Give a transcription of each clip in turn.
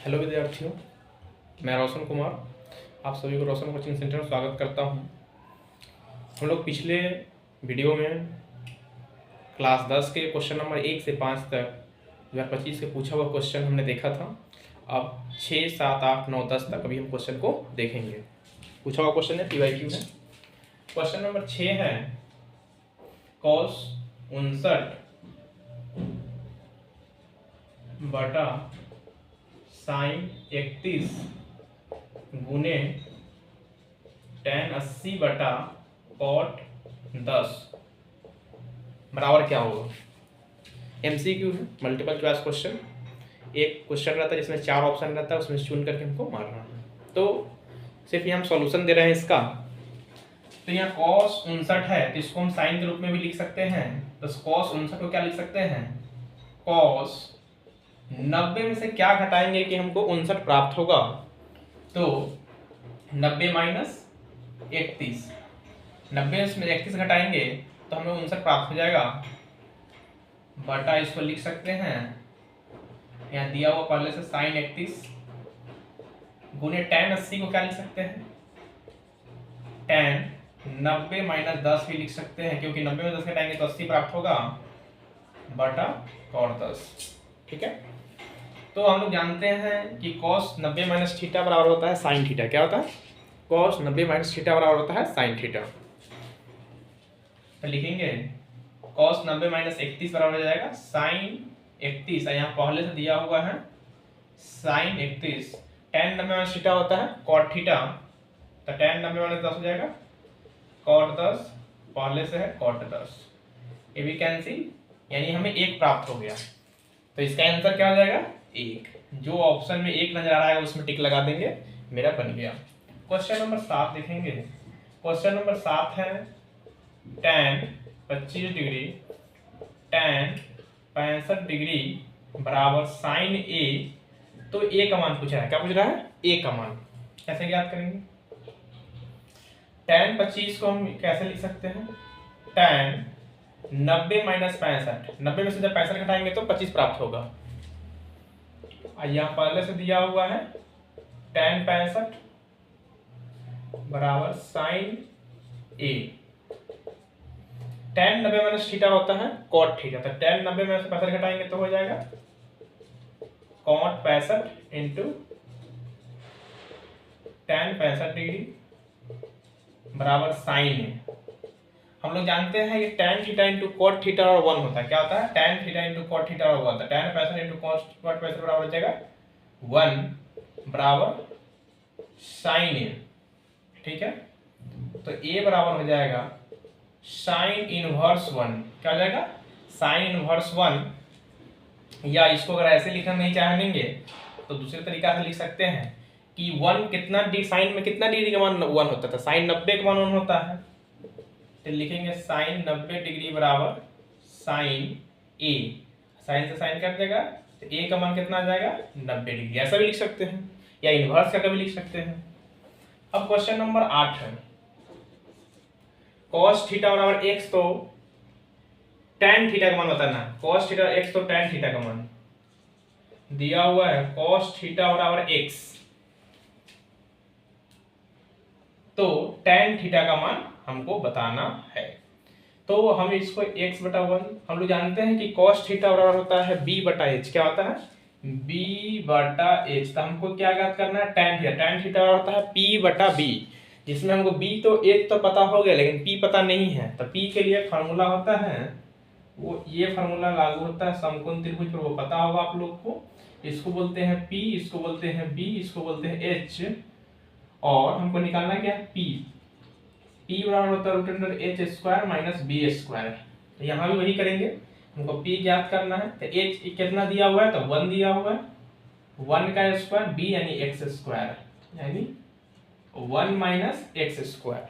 Hello विद्यार्थियों, मैं रोशन कुमार आप सभी को रोशन कोचिंग सेंटर में स्वागत करता हूं। हम लोग पिछले वीडियो में क्लास 10 के क्वेश्चन नंबर 1 से 5 तक 2025 से पूछा हुआ क्वेश्चन हमने देखा था। अब 6, 7, 8, 9, 10 तक अभी हम क्वेश्चन को देखेंगे। पूछा हुआ क्वेश्चन है, PYQ है। क्वेश्चन नंबर 6 है cos 59 बटा साइन 31 गुने tan 80 बटा cot 10 बराबर क्या होगा। MCQ है, मल्टीपल चॉइस क्वेश्चन। एक क्वेश्चन रहता है जिसमें 4 ऑप्शन रहता है, उसमें चुन करके हमको मारना है। तो सिर्फ यहाँ हम सॉल्यूशन दे रहे हैं इसका। तो यहाँ cos 59 है तो इसको हम साइन के रूप में भी लिख सकते हैं। तो cos 59 को क्या लिख सकते हैं, cos 90 में से क्या घटाएंगे कि हमको 59 प्राप्त होगा। तो 90 माइनस 31, 90 में 31 घटाएंगे तो हमें 59 प्राप्त हो जाएगा। बटा इसको लिख सकते हैं, यहाँ दिया हुआ पहले से साइन 31 गुने tan 80 को क्या लिख सकते हैं, tan 90 माइनस 10 भी लिख सकते हैं, क्योंकि 90 में 10 घटाएंगे तो 80 प्राप्त होगा बटा cot 10। ठीक है, तो हम लोग जानते हैं कि cos 90 माइनस थीटा बराबर होता है साइन थीटा। क्या होता है, cos 90 माइनस थीटा बराबर होता है साइन थीटा। तो लिखेंगे cos 90 माइनस 31 बराबर हो जाएगा साइन 31, यहाँ पहले से दिया हुआ है साइन 31। tan 90 माइनस थीटा होता है cot थीटा, तो tan 90 माइनस 10 हो जाएगा cot 10, पहले से है cot 10, ये भी कैंसिल, यानी हमें 1 प्राप्त हो गया। तो इसका आंसर क्या हो जाएगा, 1। जो ऑप्शन में 1 नजर आ रहा है उसमें टिक लगा देंगे, मेरा बन गया। क्वेश्चन नंबर 7 देखेंगे। क्वेश्चन नंबर 7 है tan 25 डिग्री tan 65 डिग्री बराबर साइन A। तो A का मान पूछ रहा है, क्या पूछ रहा है, A का मान। कैसे ज्ञात करेंगे, tan 25 को हम कैसे लिख सकते हैं, tan 90 माइनस 65, 90 में से जब 65 घटाएंगे तो 25 प्राप्त होगा। यहाँ पहले से दिया हुआ है tan 65 बराबर sine A। tan 90 minus theta होता है cot थीटा, तो tan 90 में से 65 घटाएंगे तो हो जाएगा cot 65 इंटू tan 65 डिग्री बराबर साइन A। हम लोग जानते हैं कि tan theta into cot theta और 1 होता है। क्या होता है, tan theta into cot theta और 1 होता है। tan 65 इंटू cot 65 बराबर हो जाएगा 1 बराबर साइन A। ठीक है, तो A बराबर हो जाएगा साइन इनवर्स 1। क्या हो जाएगा, साइन इनवर्स 1। या इसको अगर ऐसे लिखना नहीं चाहेंगे तो दूसरे तरीका से लिख सकते हैं कि 1 कितना साइन में कितना डिग्री का मान 1 होता था, साइन 90 का मान 1 होता है। तो लिखेंगे साइन 90 डिग्री बराबर साइन A, साइन से साइन कट जाएगा तो A का मान कितना आ जाएगा, 90 डिग्री। ऐसा भी लिख सकते हैं या इनवर्स का भी लिख सकते हैं। अब क्वेश्चन नंबर 8 है cos थीटा बराबर x, तो tan थीटा का मान बताना है। cos थीटा x तो tan थीटा का मान दिया हुआ है cos थीटा बराबर x, तो tan थीटा का मान हमको बताना है। तो हम इसको x बटा 1, हम लोग जानते हैं कि cos थीटा बराबर होता है b बटा h। क्या होता है, b बटा h। तो हमको क्या ज्ञात करना है, tan थीटा। tan थीटा होता है p बटा b, जिसमें हमको b तो h तो पता हो गया लेकिन p पता नहीं है। तो p के लिए फार्मूला होता है, वो ये फार्मूला लागू होता है समकोण त्रिभुज पर, वो पता होगा आप लोग को। इसको बोलते हैं p, इसको बोलते हैं b, इसको बोलते हैं h, और हमको निकालना क्या है p। p बराबर होता है root under h square minus b square. तो यहाँ भी वही करेंगे, हमको p ज्ञात करना है। तो h कितना दिया हुआ है, तो 1 दिया हुआ है, 1 का स्क्वायर b यानी x स्क्वायर, यानी 1 माइनस एक्स स्क्वायर।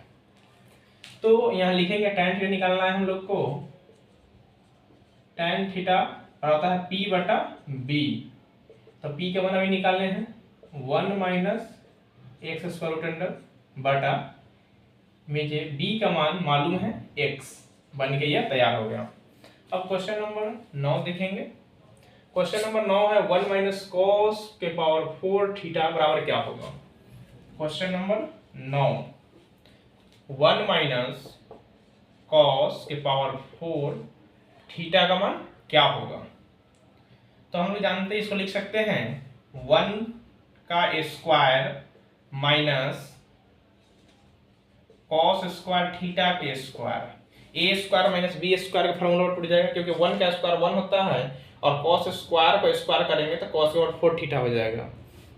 तो यहाँ लिखेंगे tan थीटा निकालना है हम लोग को। tan थीटा होता है p बटा b, तो p के मान अभी निकालने हैं 1 minus x square root under बटा मुझे b का मान मालूम है x, बन के यह तैयार हो गया। अब क्वेश्चन नंबर 9 देखेंगे। क्वेश्चन नंबर 9 है 1 माइनस कॉस के पावर 4 थीटा बराबर क्या होगा। क्वेश्चन नंबर 9 1 माइनस कॉस के पावर 4 थीटा का मान क्या होगा। तो हम लोग जानते हैं, इसको लिख सकते हैं 1 का square minus cos square theta के स्क्वायर, ए स्क्वायर माइनस बी स्क्वायर का फॉर्मूला टूट जाएगा, क्योंकि 1 का स्क्वायर 1 होता है और कॉस स्क्वायर को स्क्वायर करेंगे तो कॉस के 4 थीटा हो जाएगा।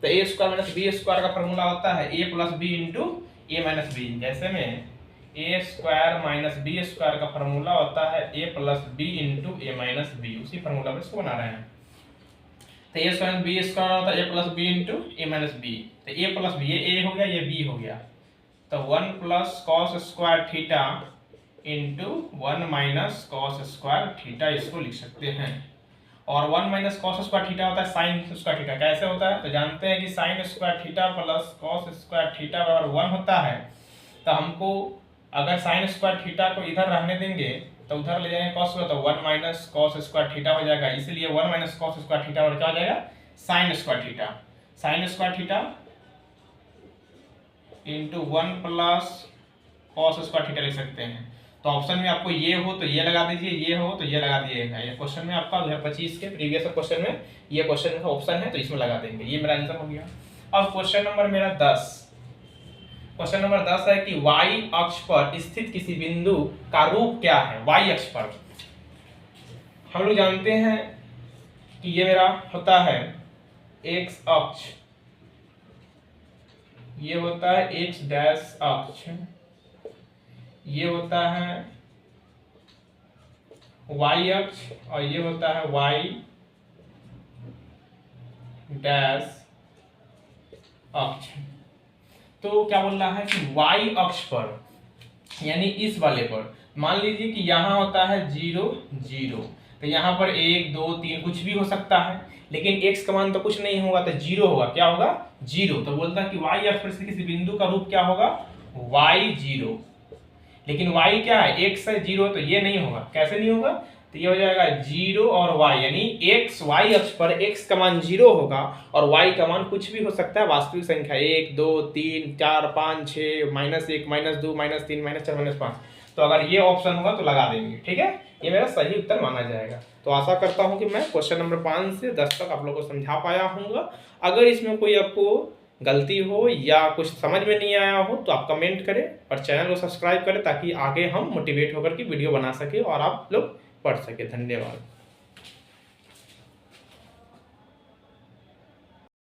तो ए स्क्वायर माइनस बी स्क्वायर का फॉर्मूला होता है ए प्लस बी इंटू ए माइनस बी। जैसे में ए स्क्वायर माइनस बी स्क्वायर का फॉर्मूला होता है ए प्लस बी इंटू ए माइनस बी, उसी फॉर्मूला में इसको बना रहे हैं। तो ए स्क्वायर बी स्क्वायर होता है ए प्लस बी इंटू ए माइनस बी। तो ए प्लस बी, ये ए हो गया, ये बी हो गया। तो 1 plus cos square theta into 1 minus cos square theta, इसको लिख सकते हैं। और 1 माइनस कॉस स्क्वायर थीटा होता है साइन स्क्वायर थीटा। कैसे होता है, तो जानते हैं कि sine square theta plus cos square theta बराबर 1 होता है। तो हमको अगर साइन स्क्वायर थीटा को इधर रहने देंगे तो उधर ले जाएंगे कॉस को, तो 1 माइनस कॉस स्क्वायर थीटा हो जाएगा। इसलिए 1 माइनस कॉस स्क्वायर थीटा और क्या हो जाएगा, sine square theta. Sine square theta into 1 plus cos square theta लिख सकते हैं। तो ऑप्शन में आपको ये हो तो ये लगा दीजिए, ये हो तो ये लगा दीजिएगा। ये क्वेश्चन में आपका 2025 के प्रीवियस क्वेश्चन में ये क्वेश्चन का ऑप्शन है, तो इसमें लगा देंगे। ये मेरा आंसर हो गया। अब क्वेश्चन नंबर मेरा 10, क्वेश्चन नंबर 10 है कि y अक्ष पर स्थित किसी बिंदु का रूप क्या है। y अक्ष पर हम लोग जानते हैं कि ये मेरा होता है x अक्ष, ये होता है x डैश अक्ष, ये होता है y अक्ष और ये होता है y डैश अक्ष। तो क्या बोल रहा है कि y अक्ष पर यानी इस वाले पर मान लीजिए कि यहाँ होता है 0 0, तो यहाँ पर 1 2 3 कुछ भी हो सकता है, लेकिन x का मान तो कुछ नहीं होगा, तो 0 होगा। क्या होगा, 0। तो बोलता है कि y अक्ष पर किसी बिंदु का रूप क्या होगा, y 0। लेकिन y क्या है, x है 0, तो ये नहीं होगा। कैसे नहीं होगा, तो ये हो जाएगा 0 और y, यानी x y अक्ष पर x का मान 0 होगा और y का मान कुछ भी हो सकता है, वास्तविक संख्या 1 2 3 4 5 6 -1 -2 -3 -4 -5। तो अगर ये ऑप्शन होगा तो लगा देंगे। ठीक है, ये मेरा सही उत्तर माना जाएगा। तो आशा करता हूँ कि मैं क्वेश्चन नंबर 5 से 10 तक आप लोगों को समझा पाया हूँगा। अगर इसमें कोई आपको गलती हो या कुछ समझ में नहीं आया हो तो आप कमेंट करें और चैनल को सब्सक्राइब करें, ताकि आगे हम मोटिवेट होकर के वीडियो बना सके और आप लोग पढ़ सके। धन्यवाद।